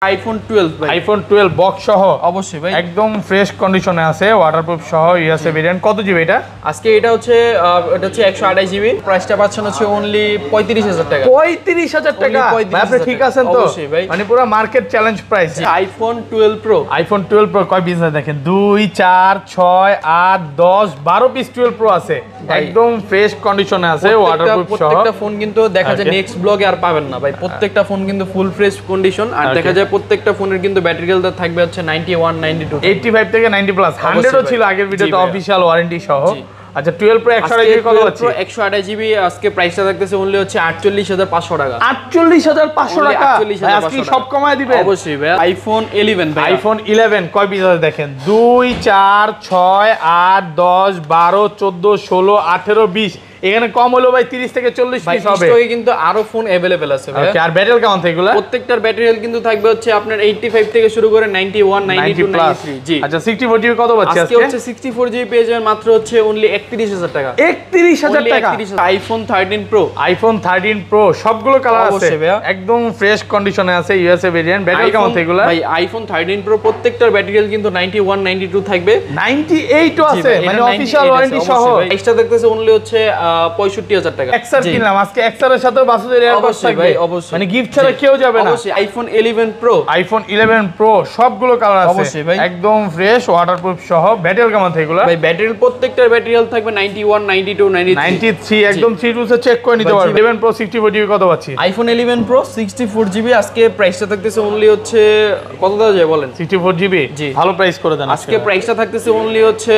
IPhone 12 ভাই, iPhone 12 box সহ অবশ্যই ভাই, একদম ফ্রেশ কন্ডিশনে আছে, ওয়াটারপ্রুফ সহ ইউএসএ ভেরিয়েন্ট। কত জিবি এটা? আজকে এটা হচ্ছে 128 জিবি, প্রাইসটা পাচ্ছেন হচ্ছে অনলি 35,000 টাকা। 35,000 টাকা? ভাই আপনি ঠিক আছেন তো? অবশ্যই ভাই, মানে পুরো market challenge price. IPhone 12 pro, iPhone 12 pro কয় পিস দেখেন, 2 4 6 8 10 12 পিস 12 প্রো আছে, একদম ফ্রেশ কন্ডিশনে আছে, ওয়াটারপ্রুফ সহ। প্রত্যেকটা ফোন কিন্তু দেখা যায় নেক্সট ব্লগে আর পাবেন না ভাই, প্রত্যেকটা ফোন কিন্তু ফুল ফ্রেশ কন্ডিশন। আর দেখা যায় প্রত্যেকটা ফোনের কিন্তু ব্যাটারি হেলথ থাকবে হচ্ছে 91 92 85 থেকে 90 প্লাস, 100 ও ছিল আগের ভিডিওতে অফিশিয়াল ওয়ারেন্টি সহ। আচ্ছা 12 প্রো 128 জিবি কত আছে? 128 জিবি আজকে প্রাইসটা থাকতেছে অনলি হচ্ছে 48,500 টাকা। 48,500 টাকা? আজকে সব কমায় দিবেন? অবশ্যই ভাই। আইফোন 11 ভাই, আইফোন 11 কয় পিস আছে দেখেন, 2 4 6 8 10 12 14 16 18 20, এখানে কম হলো ভাই 30 থেকে 40 পিস হবে। স্টকে কিন্তু আরো ফোন अवेलेबल আছে ভাই। ওকে, আর ব্যাটারি কেমন থাকে এগুলা? প্রত্যেকটার ব্যাটারি হেলথ কিন্তু থাকবে হচ্ছে আপনার 85 থেকে শুরু করে 91 92 93। জি আচ্ছা 64 জিবি কত পাচ্ছি আজকে? হচ্ছে 64 জিবি পেয়ে যাবেন মাত্র হচ্ছে অনলি 31,000 টাকা। 31,000 টাকা? আইফোন 13 প্রো, আইফোন 13 প্রো সবগুলো কালার আছে, একদম ফ্রেশ কন্ডিশনে আছে, ইউএসএ ভেরিয়েন্ট। ব্যাটারি কেমন থাকে এগুলা? ভাই আইফোন 13 প্রো প্রত্যেকটার ব্যাটারি হেলথ কিন্তু 91 92 থাকবে, 98 ও আছে, মানে অফিশিয়াল ওয়ারেন্টি সহ। এক্সট্রা দেখতেছে অনলি হচ্ছে 65,000 টাকা। এক্সআর কিনলাম আজকে, এক্সআর এর সাথে বাসুদের এয়ারপডস থাকবে ভাই, অবশ্যই, মানে গিফট ছাড়া কেউ যাবে না। অবশ্যই। আইফোন 11 প্রো, আইফোন 11 প্রো সবগুলো কালার আছে, অবশ্যই ভাই, একদম ফ্রেশ ওয়াটারপ্রুফ সহ। ব্যাটারি কেমন থাকে এগুলা? ভাই ব্যাটারি প্রত্যেকটার ব্যাটারি হেলথ থাকবে 91 92 93, একদম 3 2 সে চেক করে নিতে পারবেন। 11 প্রো 64 জিবি কত পাচ্ছি? আইফোন 11 প্রো 64 জিবি আজকে প্রাইসটা থাকতেছে অনলি হচ্ছে কত দেওয়া যায় বলেন? 64 জিবি ভালো প্রাইস করে দেন। আজকে প্রাইসটা থাকতেছে অনলি হচ্ছে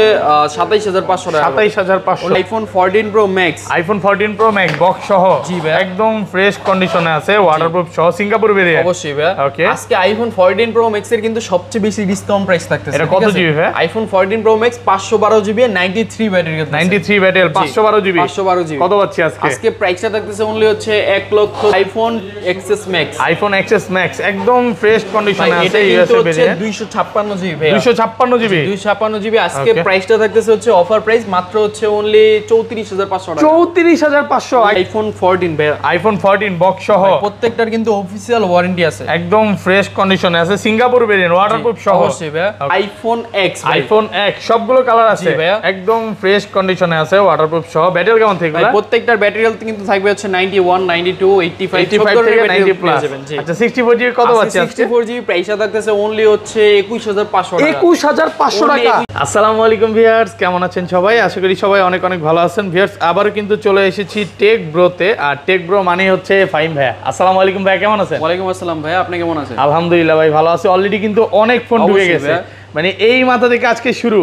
27,500 টাকা। 27,500। IPhone 14 pro max, iPhone 14 pro max box সহ, জি ভাই, একদম ফ্রেশ কন্ডিশনে আছে, ওয়াটারপ্রুফ সহ, সিঙ্গাপুর ভেরিয়েন্ট। অবশ্যই ভাই। ওকে, আজকে আইফোন 14 প্রো ম্যাক্স এর কিন্তু সবচেয়ে বেশি ডিসকাউন্ট প্রাইস থাকতেছে। এটা কত জিবি ভাই? IPhone 14 pro max 512 GB 93 battery health, 93 battery 512 GB, 512 GB কত পাচ্ছি আজকে? আজকে প্রাইসটা থাকতেছে অনলি হচ্ছে 1 লক্ষ। IPhone XS max, iPhone XS max একদম ফ্রেশ কন্ডিশনে আছে, এটা ইউএসএ হচ্ছে ভেরিয়েন্ট, 256 জিবি ভাই, 256 জিবি, 256 জিবি। আজকে প্রাইসটা থাকতেছে হচ্ছে অফার প্রাইস মাত্র হচ্ছে অনলি 34,500 টাকা। 34,500। আইফোন 14 ভাই, আইফোন 14 বক্স সহ, প্রত্যেকটার কিন্তু অফিশিয়াল ওয়ারেন্টি আছে, একদম ফ্রেশ কন্ডিশনে আছে, সিঙ্গাপুর ভেরিয়েন্ট, ওয়াটারপ্রুফ সহ। অবশ্যই ভাই। আইফোন এক্স, আইফোন এক্স সবগুলো কালার আছে, একদম ফ্রেশ কন্ডিশনে আছে, ওয়াটারপ্রুফ সহ। ব্যাটারি কেমন থাকে ভাই? প্রত্যেকটার ব্যাটারি হেলথ কিন্তু থাকবে হচ্ছে 91 92 85 থেকে 90 প্লাস। আচ্ছা 64 জিবি কত পাচ্ছি আজকে? 64 জিবি প্রাইসটা থাকতেছে অনলি হচ্ছে 21,500 টাকা। 21,500 টাকা। আসসালামু আলাইকুম ভিউয়ার্স, কেমন আছেন সবাই? আশা করি সবাই অনেক অনেক ভালো আছেন। ভিউয়ার্স আবারও কিন্তু চলে এসেছি টেক ব্রোতে, আর টেক ব্রো মানে হচ্ছে ফাহিম ভাইয়া। আসসালামু আলাইকুম ভাইয়া, কেমন আছেন? ওয়ালাইকুম আসসালাম ভাই, আপনি কেমন আছেন? আলহামদুলিল্লাহ ভাই ভালো আছি। অলরেডি কিন্তু অনেক ফোন ঢুকে গেছে, মানে এই মাথা থেকে আজকে শুরু,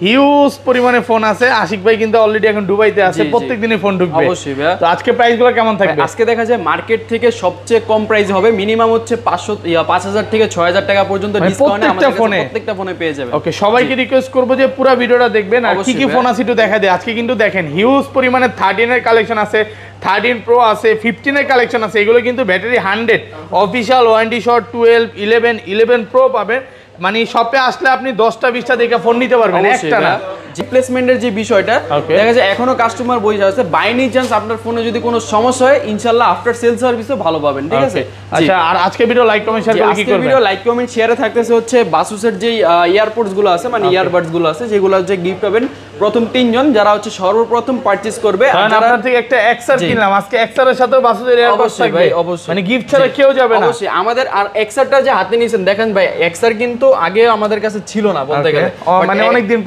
হিউজ পরিমাণে ফোন আছে। আশিক ভাই কিন্তু অলরেডি এখন দুবাইতে আছে, প্রত্যেকদিনই ফোন ঢুকবে। অবশ্যই ভাই। তো আজকে প্রাইসগুলো কেমন থাকবে? আজকে দেখা যায় মার্কেট থেকে সবচেয়ে কম প্রাইস হবে, মিনিমাম হচ্ছে 5,000 থেকে 6,000 টাকা পর্যন্ত ডিসকাউন্টে আমাদের প্রত্যেকটা ফোনে পেয়ে যাবেন। ওকে, সবাইকে রিকোয়েস্ট করব যে পুরো ভিডিওটা দেখবেন, আর কি কি ফোন আছে একটু দেখা দেয়। আজকে কিন্তু দেখেন হিউজ পরিমাণে 13 এর কালেকশন আছে, 13 প্রো আছে, 15 এর কালেকশন আছে। এগুলো কিন্তু ব্যাটারি 100 অফিশিয়াল ওয়ারেন্টি সহ 12 11 প্রো পাবেন। মানে শপে আসলে আপনি 10টা 20টা দেখে ফোন নিতে পারবেন, একটা না। রিপ্লেসমেন্টের যে বিষয়টা দেখা যায় এখনো কাস্টমার বই আছে, বাই এনি চান্স আপনার ফোনে যদি কোনো সমস্যা হয় ইনশাআল্লাহ আফটার সেল সার্ভিসও ভালো পাবেন, ঠিক আছে? আচ্ছা, আর আজকে ভিডিও লাইক কমেন্ট শেয়ার করে কি করবেন? ভিডিও লাইক কমেন্ট শেয়ারে থাকতেছে হচ্ছে বাসুসের যে ইয়ারপডস গুলো আছে, মানে ইয়ারবাডস গুলো আছে, যেগুলো হচ্ছে গিফট পাবেন প্রথম 3 জন যারা হচ্ছে সর্বপ্রথম পারচেজ করবে। আর আপনার থেকে একটা এক্সআর কিনলাম আজকে, এক্সআর এর সাথে বাসুদের এয়ারপডস থাকবে, অবশ্যই, মানে গিফট ছাড়া কেউ যাবে না। অবশ্যই আমাদের। আর এক্সআরটা যে হাতে নিয়েছেন দেখেন ভাই, এক্সআর কিন্তু আগে আমাদের কাছে ছিল না বলতে গেলে, মানে অনেকদিন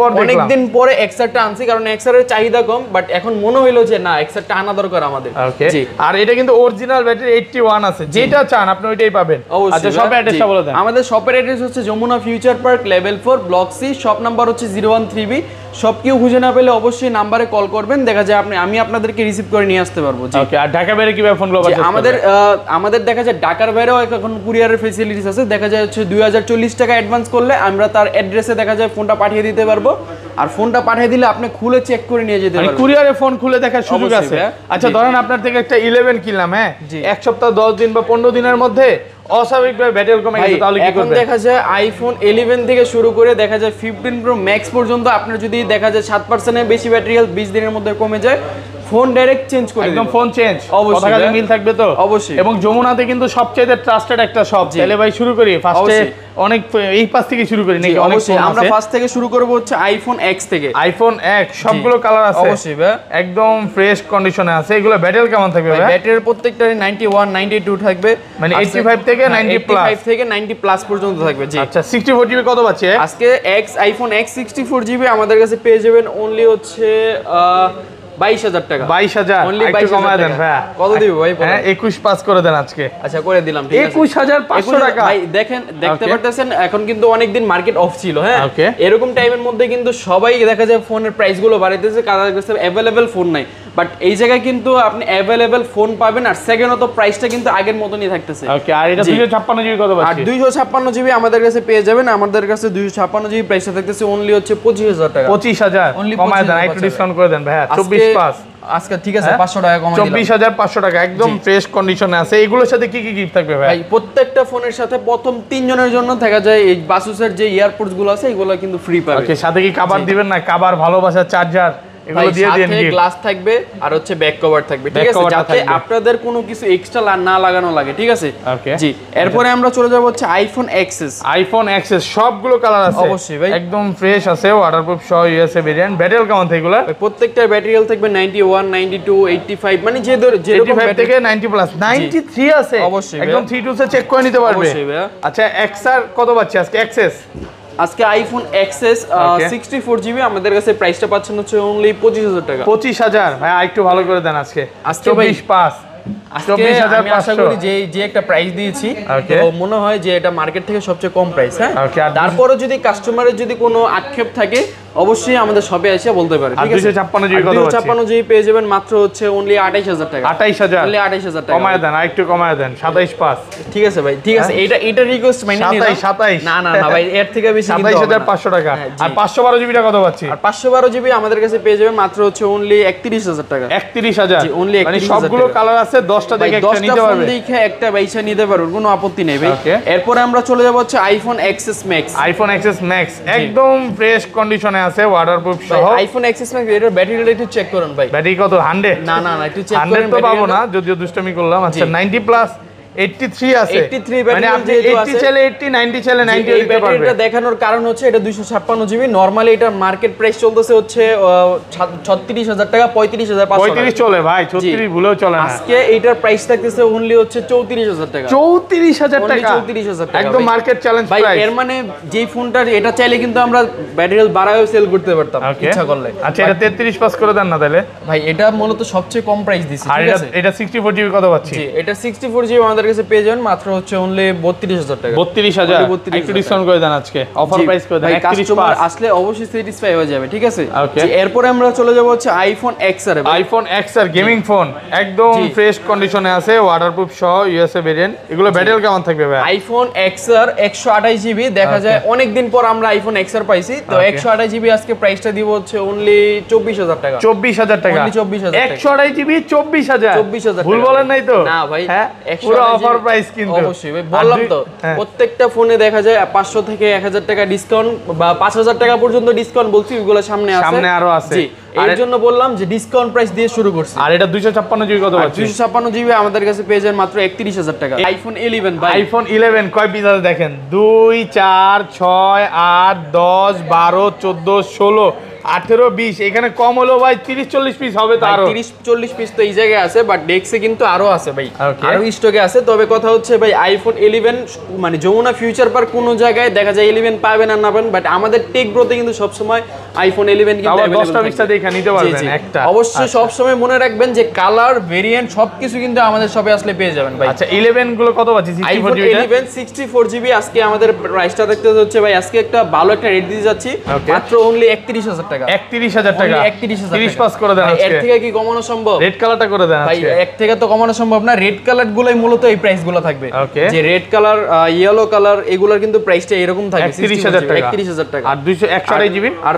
পরে এক্সআরটা আনছি, কারণ এক্সআর এর চাহিদা কম, বাট এখন মনে হইলো যে না এক্সআরটা আনা দরকার আমাদের। জি, আর এটা কিন্তু অরিজিনাল ব্যাটারি 81 আছে, যেটা চান আপনি ওইটাই পাবেন। আচ্ছা শপের অ্যাড্রেসটা বলে দেন। আমাদের শপের অ্যাড্রেস হচ্ছে Jamuna Future Park level 4 block C, shop number হচ্ছে 013B। সব কেউ খুঁজে না পেলে অবশ্যই নাম্বারে কল করবেন, দেখা যায় আমি আপনাদেরকে রিসিভ করে নিয়ে আসতে পারবো। ওকে, আর ঢাকা বাইরে কিভাবে ফোনগুলো পাচ্ছেন? আমাদের দেখা যায় ঢাকার বাইরেও এখন কুরিয়ারের ফ্যাসিলিটিস আছে। দেখা যায় হচ্ছে 2040 টাকা অ্যাডভান্স করলে আমরা তার অ্যাড্রেসে দেখা যায় ফোনটা পাঠিয়ে দিতে পারবো, আর ফোনটা পাঠিয়ে দিলে আপনি খুলে চেক করে নিয়ে যেতে পারবেন। কুরিয়ারে ফোন খুলে দেখার সুযোগ আছে। আচ্ছা ধরেন আপনার থেকে একটা 11 কিনলাম, হ্যাঁ, এক সপ্তাহ 10 দিন বা 15 দিনের মধ্যে অস্বাভাবিকভাবে ব্যাটারি কমে গেছে, তাহলে কি করবেন? দেখা যায় আইফোন 11 থেকে শুরু করে দেখা যায় 15 প্রো ম্যাক্স পর্যন্ত আপনার যদি দেখা যায় 7% এর বেশি ব্যাটারি হেলথ 20 দিনের মধ্যে কমে যায়, ফোন ডাইরেক্ট চেঞ্জ করে একদম ফোন চেঞ্জ, অবশ্যই কথা মিল থাকবে তো অবশ্যই। এবং যমুনাতে কিন্তু সবচেয়ে ট্রাস্টেড একটা শপ। তাহলে ভাই শুরু করি ফার্স্টে, অনেক এই পাশ থেকে শুরু করি নাকি? অবশ্যই আমরা ফার্স্ট থেকে শুরু করব হচ্ছে আইফোন এক্স থেকে। আইফোন এক্স সবগুলো কালার আছে অবশ্যই ভাই, একদম ফ্রেশ কন্ডিশনে আছে। এগুলো ব্যাটারি কেমন থাকবে ভাই? ব্যাটারির প্রত্যেকটারই 91 92 থাকবে, মানে 85 থেকে 90 প্লাস, 85 থেকে 90 প্লাস পর্যন্ত থাকবে। জি আচ্ছা 64 জিবি কত পাচ্ছি আজকে আইফোন এক্স 64 জিবি আমাদের কাছে পেয়ে যাবেন অনলি হচ্ছে 22,000 টাকা। 22,000 অনলি একটু কমায় দেন ভাই। কত দিব ভাই? হ্যাঁ 21 পাস করে দেন আজকে। আচ্ছা করে দিলাম, ঠিক আছে 21,500 টাকা। ভাই দেখেন, দেখতে পারতেছেন এখন কিন্তু অনেকদিন মার্কেট অফ ছিল। হ্যাঁ ওকে, এরকম টাইমের মধ্যে কিন্তু সবাই দেখা যায় ফোনের প্রাইস গুলো বাড়াইতেছে, কারণ কাছে अवेलेबल ফোন নাই। বাট এই জায়গায় কিন্তু আপনি अवेलेबल ফোন পাবেন, আর সেকেন্ডত প্রাইসটা কিন্তু আগের মতনই থাকতেছে। ওকে, আর এটা 256 জিবি কত পাচ্ছি? আর 256 জিবি আমাদের কাছে পেয়ে যাবেন। আমাদের কাছে 256 জিবি প্রাইসটা থাকতেছে অনলি হচ্ছে 25,000 টাকা। 25,000 কমায় দেন, একটু ডিসকাউন্ট করে দেন ভাই। 24 পাস আজকে ঠিক আছে 500 টাকা কমাই দিলাম। 24,500 টাকা একদম ফ্রেশ কন্ডিশনে আছে। এগুলোর সাথে কি কি গিফট থাকবে ভাই? ভাই প্রত্যেকটা ফোনের সাথে প্রথম 3 জনের জন্য দেখা যায় এই বাসুসের যে ইয়ারপোর্টস গুলো আছে এগুলো কিন্তু ফ্রি পাবে। ওকে, সাথে কি কভার দিবেন না? কভার, ভালোবাসা, চার্জার এগুলো দিয়ে দেন। সাথে গ্লাস থাকবে আর হচ্ছে ব্যাক কভার থাকবে, ঠিক আছে, যাতে আপনাদের কোনো কিছু এক্সট্রা না লাগানো লাগে, ঠিক আছে। ওকে জি, এরপরে আমরা চলে যাব হচ্ছে আইফোন এক্সএস। আইফোন এক্সএস সবগুলো কালার আছে অবশ্যই ভাই, একদম ফ্রেশ আছে, ওয়াটারপ্রুফ সহ ইউএসএ ভেরিয়েন্ট। ব্যাটারি কেমন থাকে এগুলো? প্রত্যেকটা ব্যাটারি হেলথ থাকবে 91 92 85, মানে যে 85 থেকে 90 প্লাস। 93 আছে অবশ্যই, একদম 3 সে চেক করে নিতে পারবে। অবশ্যই ভাই। আচ্ছা এক্সআর কত পাচ্ছি আজকে? এক্সএস আজকে আইফোন এক্সএস 64 জিবি আমাদের কাছে প্রাইসটা পাচ্ছেন হচ্ছে অনলি 25,000 টাকা। 25,000 ভাই, একটু ভালো করে দেন আজকে। আজকে ভাই 24 পাস, আজকে আমি আশা করি যে একটা প্রাইস দিয়েছি তো মনে হয় যে এটা মার্কেট থেকে সবচেয়ে কম প্রাইস। হ্যাঁ তারপরে যদি কাস্টমারের যদি কোনো আক্ষেপ থাকে অবশ্যই আমাদের শপে এসে বলতে পারে, ঠিক আছে। 256 জিবি কত? 256 জিবি পেয়ে যাবেন মাত্র হচ্ছে অনলি 28,000 টাকা। 28,000 অনলি 28,000 টাকা কমায় দেন, আরেকটু কমায় দেন। 27 পাস, ঠিক আছে ভাই, ঠিক আছে। এটা রিকোয়েস্ট মাইনে নিলাম। 27 না না না ভাই, এর থেকে বেশি কিন্তু 27,500 টাকা। আর 512 জিবি কত পাচ্ছি? আর 512 জিবি আমাদের কাছে পেয়ে যাবেন মাত্র হচ্ছে অনলি 31,000 টাকা। 31,000 জি, অনলি 31,000 মানে সবগুলো কালার আছে, 10টা দেখে একটা নিতে পারবে। দেখে একটা বাইসা নিতে পারবেন, কোনো আপত্তি নেই ভাই। এরপর আমরা চলে যাব হচ্ছে iPhone XS max. IPhone XS max একদম ফ্রেশ কন্ডিশনে আছে, ওয়াটারপ্রুফ সহ। আইফোন এক্সএস ম্যাক্স এর ব্যাটারিটা একটু চেক করুন ভাই। ব্যাটারি কত? 100? না না না, একটু চেক করেন। 100 তো পাবো না, যদিও দুষ্টামি করলাম। আচ্ছা 90 প্লাস 83 আছে। 83 মানে আপনি 80 চাইলে 80, 90 চাইলে 90 এই দিতে পারবেন। ব্যাটারিটা দেখানোর কারণ হচ্ছে এটা 256 জিবি। নরমালি এটার মার্কেট প্রাইস চলতেছে হচ্ছে 36,000 টাকা, 35,500 35 চলে ভাই, 36 ভুলেও চলে না। আজকে এটার প্রাইস থাকতেছে অনলি হচ্ছে 34,000 টাকা। 34,000 টাকা, 34,000 টাকা একদম মার্কেট চ্যালেঞ্জ ভাই। প্রাইস। এর মানে যেই ফোনটা এটা চাইলে কিন্তু আমরা ব্যাটারি বাড়ায়ও সেল করতে পারতাম ইচ্ছা করলে। আচ্ছা এটা 33 পাস করে দেন না তাহলে ভাই। এটা মূলত সবচেয়ে কম প্রাইস দিছি, ঠিক আছে। এটা 64 জিবি কত পাচ্ছি? জি, এটা 64 জিবি আমাদের কাছে পেয়ে যাবেন মাত্র হচ্ছে অনলি 32,000 টাকা। 32,000 একটু ডিসকাউন্ট করে দেন আজকে, অফার প্রাইস করে দেন। 31 পাস আসলে অবশ্যই স্যাটিসফাই হয়ে যাবে, ঠিক আছে। এরপর আমরা চলে যাব হচ্ছে iPhone XR. IPhone XR gaming phone একদম ফ্রেশ কন্ডিশনে আছে, ওয়াটারপ্রুফ সহ ইউএসএ ভেরিয়েন্ট। এগুলো ব্যাটারি কেমন থাকবে ভাই? আইফোন এক্সআর 128 জিবি দেখা যায় অনেক দিন পর আমরা আইফোন এক্সআর পাইছি, তো 128 জিবি আজকে প্রাইসটা দিব হচ্ছে অনলি 24,000 টাকা। 24,000 টাকা, 24,000 টাকা। 128 জিবি 24,000। 24,000 ভুল বলেন নাই তো? না ভাই, পুরো অফার প্রাইস কিন্তু। অবশ্যই ভাই, বললাম তো প্রত্যেকটা ফোনে দেখা যায় 500 থেকে 1,000 টাকা ডিসকাউন্ট বা 5,000 টাকা পর্যন্ত ডিসকাউন্ট বলছি, ওগুলো সামনে আরো আছে। জি, এর জন্য বললাম যে ডিসকাউন্ট প্রাইস দিয়ে শুরু করছি। আর এটা 256 জিবি কত পাচ্ছি? 256 জিবি আমাদের কাছে পেয়ে যান মাত্র 31,000 টাকা। আইফোন 11 ভাই। আইফোন 11 কয় পিস আছে দেখেন? 2 4 6 8 10 12 14 16 18 20। এখানে কম হলো ভাই 30-40 পিস হবে। তো আরো 30-40 পিস তো এই জায়গায় আছে, বাট ডেক্সে কিন্তু আরো আছে ভাই, আরো স্টকে আছে। তবে কথা হচ্ছে ভাই আইফোন 11 মানে যমুনা ফিউচার পার্ক কোন জায়গায় দেখা যায় 11 পাবেন আর না পাবেন, বাট আমাদের টেক ব্রোতে কিন্তু সব সময় আইফোন 11 কিন্তু अवेलेबल 10টা 20টা দেখে নিতে পারবেন একটা। অবশ্যই সব সময় মনে রাখবেন যে কালার ভেরিয়েন্ট সবকিছু কিন্তু আমাদের শপে আসলে পেয়ে যাবেন ভাই। আচ্ছা 11 গুলো কত পাচ্ছি? আইফোন 11 64 জিবি আজকে আমাদের প্রাইসটা দেখতে হচ্ছে ভাই, আজকে একটা ভালো একটা রেট দিয়ে যাচ্ছি মাত্র অনলি 31,000 টাকা। 31,000 টাকা, 31,000 পাস করে দেন আজকে। এর থেকে কি কমানো সম্ভব? রেড কালারটা করে দেন ভাই। এক থেকে তো কমানো সম্ভব না, রেড কালার গুলাই মূলত এই প্রাইস গুলো থাকবে। যে রেড কালার, ইয়েলো কালার, এগুলোর কিন্তু প্রাইসটা এরকম থাকবে 31,000 টাকা। 31,000 টাকা। আর 128 জিবি। আর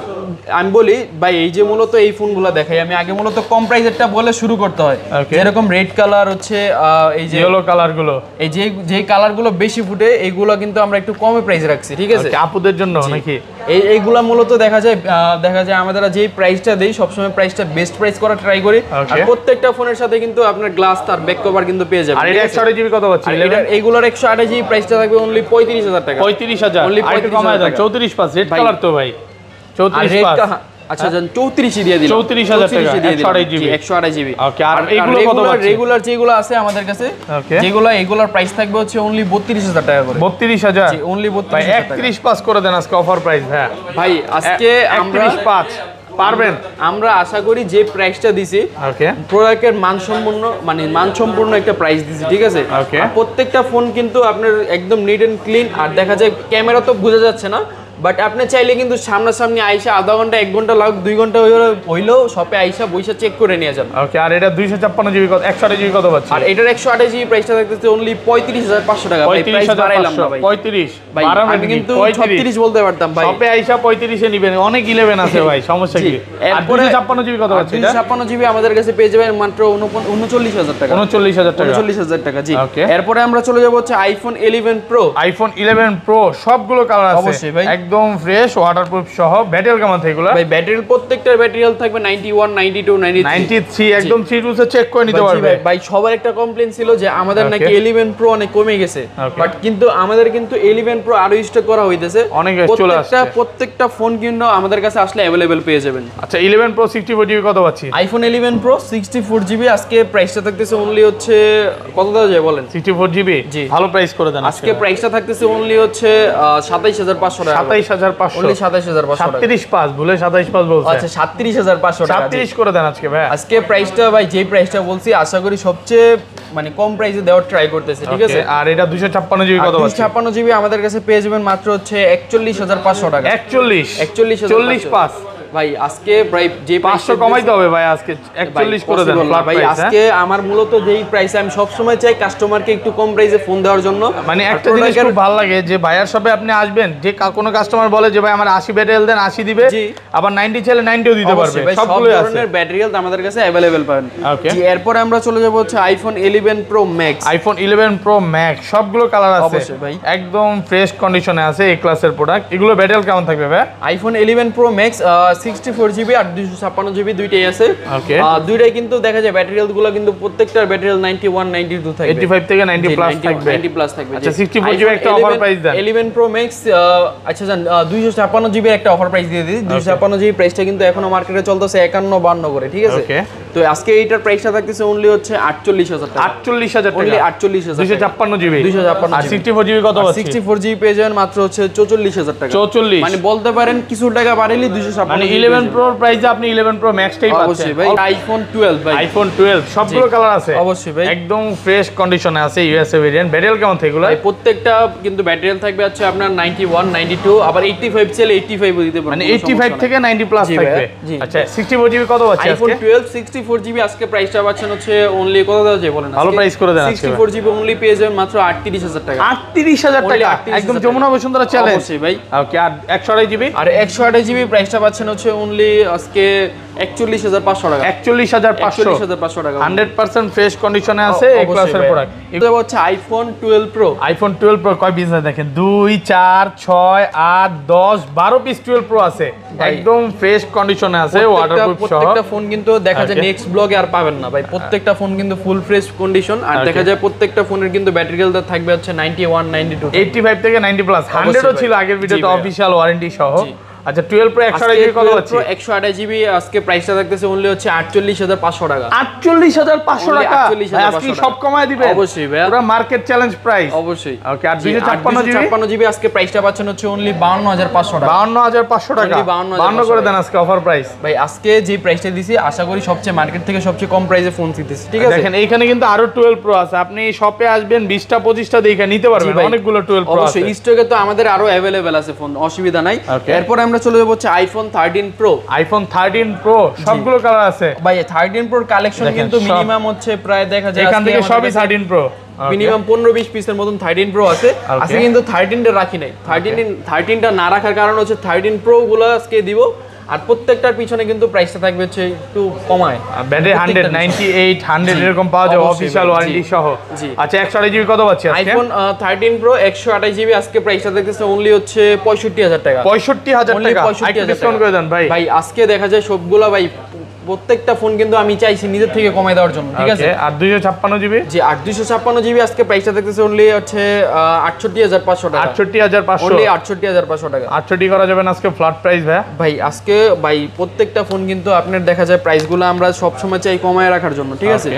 আমি বলি ভাই, এই যে মূলত এই ফোনগুলো দেখাই আমি, আগে মূলত কম প্রাইসেরটা বলে শুরু করতে হয়। যেরকম রেড কালার হচ্ছে, এই যে ইয়েলো কালার গুলো, এই যে কালার গুলো বেশি ফুটে এইগুলো কিন্তু আমরা একটু কমে প্রাইস রাখছি, ঠিক আছে, আপুদের জন্য নাকি? এইগুলা মূলত দেখা যায় যায় আমাদের যেই প্রাইসটা দেই সবসময় প্রাইসটা বেস্ট প্রাইস করা ট্রাই করি। আর প্রত্যেকটা ফোনের সাথে কিন্তু আপনার গ্লাস তার ব্যাক কভার কিন্তু পেয়ে যাবেন। আর এটা 128 জিবি কত পাচ্ছি? এইগুলোর 128 জিবি প্রাইসটা থাকবে অনলি 35000 টাকা। 35000 অনলি 35,000 টাকা। 34 পাস রেড কালার তো ভাই 34 পাস। আচ্ছা জান 34 দিয়ে দিলাম। 34000 টাকা 128 জিবি। 128 জিবি। ওকে আর এগুলো কত পাচ্ছি? রেগুলার যেগুলো আছে আমাদের কাছে যেগুলো এগুলোর প্রাইস থাকবে হচ্ছে অনলি 32000 টাকা করে। 32000 জি অনলি 32000 টাকা। 31 পাস করে দেন আজকে অফার প্রাইস। হ্যাঁ ভাই আজকে আমরা 31 পাস পারবেন। আমরা আশা করি যে প্রাইসটা দিছি ওকে প্রোডাক্টের মানসম্পন্ন একটা প্রাইস দিছি, ঠিক আছে? ওকে আর প্রত্যেকটা ফোন কিন্তু আপনার একদম নিট এন্ড ক্লিন। আর দেখা যায় ক্যামেরা তো বোঝা যাচ্ছে না, বাট আপনি চাইলে কিন্তু সামনাসামনি আইসা আধা ঘন্টা 1 ঘন্টা লাগ 2 ঘন্টা হইলেও শপে আইসা বইসা চেক করে নিয়ে যান। ওকে আর এটা 256 জিবি কত 128 জিবি কত পাচ্ছি? আর এটার 128 জিবি প্রাইসটা থাকতেছে অনলি 35500 টাকা। ভাই প্রাইস বাড়াইলাম না ভাই। 35 ভাই আমি কিন্তু 36 বলতে পারতাম ভাই। শপে আইসা 35 এ নেবেন, অনেক 11 আছে ভাই, সমস্যা কি? আর 256 জিবি কত পাচ্ছি? 256 জিবি আমাদের কাছে পেয়ে যাবেন মাত্র 39000 টাকা। 39000 টাকা। 39000 টাকা জি। এরপরে আমরা চলে যাব হচ্ছে আইফোন 11 প্রো। আইফোন 11 প্রো সবগুলো কালার আছে অবশ্যই ভাই, একদম ফ্রেশ ওয়াটারপ্রুফ সহ। ব্যাটারি কেমন থাকে এগুলো? ভাই ব্যাটারি প্রত্যেকটার ব্যাটারি হেলথ থাকবে 91 92 93 একদম 3 টু সে চেক করে নিতে পারবে। ভাই সবার একটা কমপ্লেইন ছিল যে আমাদের নাকি 11 প্রো অনেক কমে গেছে, বাট কিন্তু আমাদের কিন্তু 11 প্রো আরো স্টক করা হইতেছে। অনেক চলে আসছে। প্রত্যেকটা ফোন কিন্তু আমাদের কাছে আসলে अवेलेबल পেয়ে যাবেন। আচ্ছা 11 প্রো 64 জিবি কত পাচ্ছি? আইফোন 11 প্রো 64 জিবি আজকে প্রাইসটা থাকতেছে অনলি হচ্ছে কত দেওয়া যায় বলেন? 64 জিবি ভালো প্রাইস করে দেন। আজকে প্রাইসটা থাকতেছে অনলি হচ্ছে 27500 টাকা। 27500 অনলি 27500 টাকা। 37 পাস ভুলে 27 পাস বলছে। আচ্ছা 37500 টাকা। 37 করে দেন আজকে ভাই। আজকে প্রাইসটা ভাই যেই প্রাইসটা বলছি আশা করি সবচেয়ে কম প্রাইসে দেওয়ার ট্রাই করতেছে, ঠিক আছে? আর এটা 256 জিবি কত পাচ্ছি? 256 জিবি আমাদের কাছে পেয়ে যাবেন মাত্র হচ্ছে 41500 টাকা। 40 পাস ভাই আজকে প্রায় যে 500 কমাইতে হবে ভাই, আজকে 41 করে দেন ফ্ল্যাট ভাই। প্রাইস। আজকে আমার মূলত যেই প্রাইসে আমি সব সময় চাই কাস্টমারকে একটু কম প্রাইসে ফোন দেওয়ার জন্য। একটা জিনিস খুব ভালো লাগে যে ভাইয়ার শপে আপনি আসবেন, যে কোনো কাস্টমার বলে যে ভাই আমার 80 ব্যাটারি হেলথ দেন 80 দিবে, আবার 90 চাইলে 90ও দিতে পারবে। সবগুলো আছে, সব ধরনের ব্যাটারি হেলথ আমাদের কাছে अवेलेबल পাবেন। জি এরপর আমরা চলে যাব হচ্ছে iPhone 11 pro max. IPhone 11 pro max সবগুলো কালার আছে অবশ্যই ভাই, একদম ফ্রেশ কন্ডিশনে আছে, এই ক্লাসের প্রোডাক্ট। এগুলো ব্যাটারি হেলথ কেমন থাকবে ভাই? আইফোন 11 প্রো ম্যাক্স 64 জিবি আর 256 জিবি দুইটাই আছে। দুইটাই কিন্তু দেখা যায় ব্যাটারি হেলথ গুলো কিন্তু প্রত্যেকটার ব্যাটারি হেলথ 91 92 থাকবে, 85 থেকে 90 প্লাস থাকবে, 90 প্লাস থাকবে। আচ্ছা 64 জিবি একটা অফার প্রাইস দেন। 11 প্রো ম্যাক্স আচ্ছা জান 256 জিবি একটা অফার প্রাইস দিয়ে দিই। 256 জিবি প্রাইসটা কিন্তু এখনো মার্কেটে চলতেছে 51 52 করে, ঠিক আছে? তো আজকে এইটার প্রাইসটা থাকতেছে অনলি হচ্ছে 48000 টাকা। 48000 টাকা অনলি 48000 256 জিবি। 256 আর 64 জিবি কত আছে? 64 জিবি পেয়ে যাবেন মাত্র হচ্ছে 44000 টাকা। 44 বলতে পারেন কিছু টাকা বাড়াইলে 256 11 প্রো প্রাইসে আপনি 11 প্রো ম্যাক্সটাই পাচ্ছেন। অবশ্যই ভাই। আইফোন 12 ভাই, আইফোন 12 সবগুলো কালার আছে অবশ্যই ভাই, একদম ফ্রেশ কন্ডিশনে আছে। ইউএসএ ভেরিয়েন্ট ব্যাটারি কেমন থাকে এগুলো? প্রত্যেকটা কিন্তু ব্যাটারি হেলথ থাকবে হচ্ছে আপনার 91 92 আবার 85 চাইলে 85 দিতে পারবেন, 85 থেকে 90 প্লাস থাকবে। আচ্ছা 64 জিবি কত আছে আইফোন 12 64 জিবি আজকে প্রাইসটা পাচ্ছেন হচ্ছে অনলি কত দেওয়া যায় বলেন? ভালো প্রাইস করে দেন আজকে। 64 জিবি অনলি পেয়ে যাবেন মাত্র 38000 টাকা। 38000 টাকা একদম যমুনা বসুন্ধরা চ্যালেঞ্জ। অবশ্যই ভাই। ওকে আর 128 জিবি? আর 128 জিবি প্রাইসটা পাচ্ছেন হচ্ছে অনলি আজকে 41500 টাকা। 41500 টাকা 100% ফ্রেশ কন্ডিশনে আছে এই ক্লাসের প্রোডাক্ট। এটা হচ্ছে আইফোন 12 প্রো। আইফোন 12 প্রো কয় পিস দেখেন 2 4 6 8 10 12 পিস 12 প্রো আছে, একদম ফ্রেশ কন্ডিশনে আছে, ওয়াটারপ্রুফ সহ। প্রত্যেকটা ফোন কিন্তু দেখা যায় নেক্সট ব্লগে আর পাবেন না ভাই, প্রত্যেকটা ফোন কিন্তু ফুল ফ্রেশ কন্ডিশন। আর দেখা যায় প্রত্যেকটা ফোনের কিন্তু ব্যাটারি হেলথ থাকবে হচ্ছে 91 92 85 থেকে 90 প্লাস 100ও ছিল আগের ভিডিওতে অফিশিয়াল ওয়ারেন্টি সহ। আচ্ছা 12 প্রো 128 জিবি কত আছে? 128 জিবি আজকে প্রাইসটা থাকতেছে অনলি হচ্ছে 48500 টাকা। 48500 টাকা আজকে সব কমায় দিবেন? অবশ্যই ভাই, পুরো মার্কেট চ্যালেঞ্জ প্রাইস। অবশ্যই। ওকে আর 256 জিবি আজকে প্রাইসটা পাচ্ছেন হচ্ছে অনলি 52500 টাকা। 52500 টাকা 52 করে দেন আজকে অফার প্রাইস। ভাই আজকে যে প্রাইসটা দিছি আশা করি সবচেয়ে মার্কেট থেকে সবচেয়ে কম প্রাইসে ফোন দিতেছি, ঠিক আছে? দেখেন এইখানে কিন্তু আরো 12 প্রো আছে, আপনি শপে আসবেন 20টা 25টা দেখে নিতে পারবেন, অনেকগুলো 12 প্রো আছে। অবশ্যই স্টকে তো আমাদের আরো अवेलेबल আছে ফোন, অসুবিধা নাই। এরপর আমরা চলে যাব হচ্ছে আইফোন 13 প্রো। আইফোন 13 প্রো সবগুলো কালার আছে ভাই। 13 প্রোর কালেকশন কিন্তু মিনিমাম হচ্ছে প্রায় দেখা যায় এখান থেকে সবই 13 প্রো, মিনিমাম 15-20 পিসের মতন 13 প্রো আছে। আজকে কিন্তু 13টা রাখি নাই। 13টা না রাখার কারণ হচ্ছে 13 প্রো গুলো আজকে দিব আর প্রত্যেকটার পিছনে কিন্তু প্রাইসটা থাকবে হচ্ছে একটু কমায়। ব্যাটারি 100 98 100 এরকম পাওয়া যায় অফিশিয়াল ওয়ারেন্টি সহ। আচ্ছা 128 জিবি কত পাচ্ছি আজকে? আইফোন 13 প্রো 128 জিবি আজকে প্রাইসটা দেখতেছে অনলি হচ্ছে 65000 টাকা। 65000 টাকা, একটু ডিসকাউন্ট করে দেন ভাই। ভাই আজকে দেখা যায় সবগুলা ভাই প্রত্যেকটা ফোন কিন্তু আমি চাইছি নিজের থেকে কমাই দেওয়ার জন্য, ঠিক আছে? আর 256 জিবি, জি 256 জিবি আজকে প্রাইসটা দেখতেছে অনলি হচ্ছে 68500 টাকা। 68500, অনলি 68500 টাকা। 68 করা যাবে না আজকে ফ্ল্যাট প্রাইস ভাই? ভাই আজকে ভাই প্রত্যেকটা ফোন কিন্তু আপনার দেখা যায় প্রাইসগুলো আমরা সব সময় চাই কমায় রাখার জন্য, ঠিক আছে?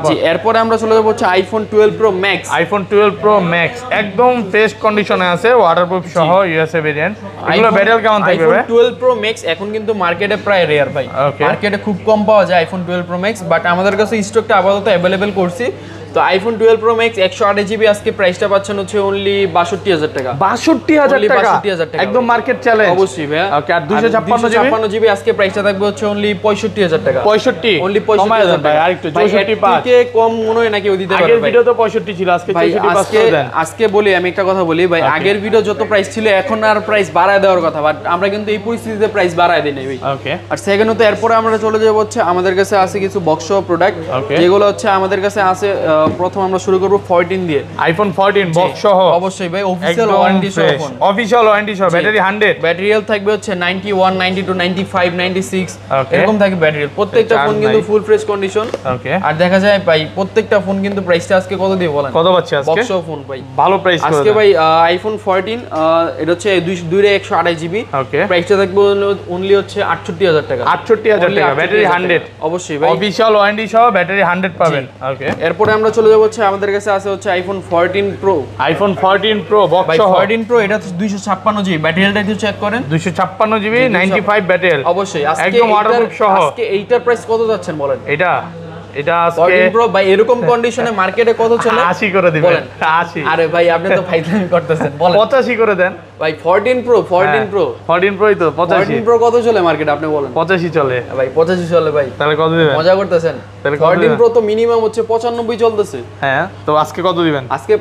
জি এরপরে আমরা চলে যাব হচ্ছে iPhone 12 pro max. IPhone 12 pro max একদম ফ্রেশ কন্ডিশনে আছে, ওয়াটারপ্রুফ সহ ইউএসএ ভেরিয়েন্ট। এগুলো ব্যাটারি কেমন থাকবে ভাই? আইফোন 12 প্রো ম্যাক্স এখন কিন্তু মার্কেটে প্রায় রেয়ার ভাই, মার্কেটে খুব কম পাওয়া যায় আইফোন 12 প্রো ম্যাক্স, বাট আমাদের কাছে স্টকটা আপাতত অ্যাভেলেবেল করছি। তো আইফোন 12 প্রো ম্যাক্স 128 জিবি আজকে প্রাইসটা পাচ্ছেন হচ্ছে অনলি 62000 টাকা। 62000 টাকা, 62000 টাকা একদম মার্কেট চ্যালেঞ্জ। অবশ্যই ভাই। ওকে আর 256 জিবি আজকে প্রাইসটা থাকবে হচ্ছে অনলি 65000 টাকা। 65 অনলি 65000 ভাই। আর একটু 64 কে কম মনে হয় নাকি ও দিতে পারবে? আগের ভিডিও তো 65 ছিল, আজকে 64 করে দেন। আজকে বলি আমি একটা কথা বলি ভাই, আগের ভিডিও যত প্রাইস ছিল এখন আর প্রাইস বাড়ায় দেওয়ার কথা, বাট আমরা কিন্তু এই পরিস্থিতিতে প্রাইস বাড়ায় দেই নাই ভাই। ওকে আর সেকেন্ডত এরপরে আমরা চলে যাব হচ্ছে আমাদের কাছে আছে কিছু বক্স প্রোডাক্ট, যেগুলো হচ্ছে আমাদের কাছে আছে। প্রথম আমরা শুরু করব 14 দিয়ে। আইফোন 14 বক্স সহ, অবশ্যই ভাই অফিশিয়াল ওয়ারেন্টি সহ ফোন, অফিশিয়াল ওয়ারেন্টি সহ, ব্যাটারি 100, ব্যাটারি হেলথ থাকবে হচ্ছে 91 92 95 96 এরকম থাকবে ব্যাটারি হেলথ। প্রত্যেকটা ফোন কিন্তু ফুল ফ্রেশ কন্ডিশন। ওকে আর দেখা যায় ভাই প্রত্যেকটা ফোন কিন্তু প্রাইসটা আজকে কত দিয়ে বলেন? কত পাচ্ছি আজকে? বক্স ফোন ভাই ভালো প্রাইস করে আজকে ভাই। আইফোন 14 এটা হচ্ছে 128 জিবি, ওকে প্রাইসটা থাকবে অনলি হচ্ছে 68000 টাকা। 68000 টাকা, ব্যাটারি 100, অবশ্যই ভাই অফিশিয়াল ওয়ারেন্টি সহ ব্যাটারি 100 পাবেন। ওকে এরপরে আমরা চলে যাব হচ্ছে আমাদের কাছে আছে হচ্ছে iPhone 14 pro. IPhone 14 pro box ভাই সহ 14 প্রো এটা 256 জিবি, ব্যাটারি হেলথ একটু চেক করেন। 256 জিবি 95 ব্যাটারি, অবশ্যই আজকে একদম ওয়াটারপ্রুফ সহ। আজকে এইটার প্রাইস কত যাচ্ছেন বলেন? এটা আজকে 14 প্রো ভাই এরকম কন্ডিশনে মার্কেটে কত চলে? 80 করে দিবেন। 80? আরে ভাই আপনি তো ফাইজলামি করতেছেন, বলেন 85 করে দেন ভাই। 14 প্রো 14 প্রোই তো 85, প্রো কত চলে মার্কেটে আপনি বলেন? 85 চলে ভাই 85 চলে ভাই। তাহলে কত দিবেন? মজা করতেছেন? তাহলে 14 প্রো তো মিনিমাম হচ্ছে 95 চলতেছে। হ্যাঁ তো আজকে কত দিবেন? আজকে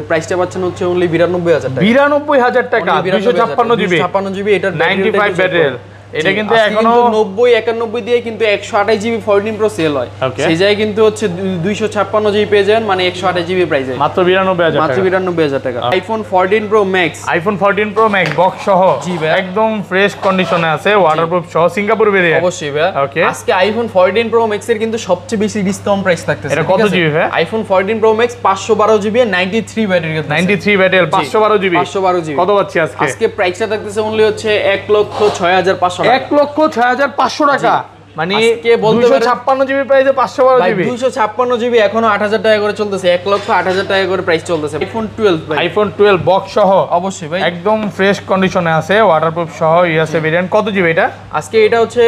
প্রাইসটা পাচ্ছেন হচ্ছে অনলি 92000 টাকা। 92000 টাকা 256 জিবি, 256 জিবি এটা 95 ব্যাটারি। এটা কিন্তু এখনো 90 91 দিয়ে কিন্তু 128 জিবি 14 প্রো সেল হয়, সেই জায়গায় কিন্তু হচ্ছে 256 জিবি পেয়ে যান, মানে 128 জিবি প্রাইসে মাত্র 92000 টাকা। মাত্র 92000 টাকা। IPhone 14 pro max, iPhone 14 pro max box সহ, জি ভাই একদম ফ্রেশ কন্ডিশনে আছে, ওয়াটারপ্রুফ সহ, সিঙ্গাপুর ভেরিয়েন্ট। অবশ্যই ভাই। ওকে আজকে আইফোন 14 প্রো ম্যাক্স এর কিন্তু সবচেয়ে বেশি ডিসকাউন্ট প্রাইস থাকতেছে। এটা কত জিবি ভাই? IPhone 14 pro max 512 GB 93 battery, 93 battery 512 GB, 512 GB কত পাচ্ছি আজকে? আজকে প্রাইসটা থাকতেছে অনলি হচ্ছে 1,06,500 টাকা। 1,06,500 টাকা, মানে আজকে বলতে 256 জিবি প্রাইসে 512 জিবি। 256 জিবি এখনো 8000 টাকা করে চলতেছে, 1,08,000 টাকা করে প্রাইস চলতেছে। আইফোন 12 ভাই, আইফোন 12 বক্স সহ, অবশ্যই ভাই একদম ফ্রেশ কন্ডিশনে আছে, ওয়াটারপ্রুফ সহ, ইউএসএ ভেরিয়েন্ট। কত জিবি এটা? আজকে এটা হচ্ছে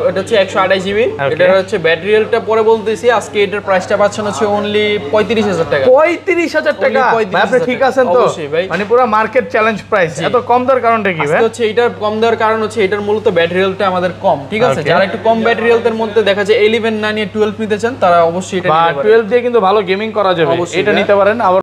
128 জিবি, এটা হচ্ছে ব্যাটারি হেলথটা পরে বলতেছি। আজকে এটার প্রাইসটা পাচ্ছেন হচ্ছে অনলি 35000 টাকা। 35000 টাকা ভাই, আপনি ঠিক আছেন তো? অবশ্যই ভাই, মানে পুরো মার্কেট চ্যালেঞ্জ প্রাইস। এত কম দেওয়ার কারণটা কি ভাই? আজকে হচ্ছে এটার কম দেওয়ার কারণ হচ্ছে এটার মূলত ব্যাটারি হেলথটা আমাদের কম, ঠিক আছে? যারা একটু কম ব্যাটারি হেলথের মধ্যে দেখা যায় 11 না নিয়ে 12 নিতে চান, তারা অবশ্যই এটা নিতে পারেন। 12 দিয়ে কিন্তু ভালো গেমিং করা যাবে, এটা নিতে পারেন। আবার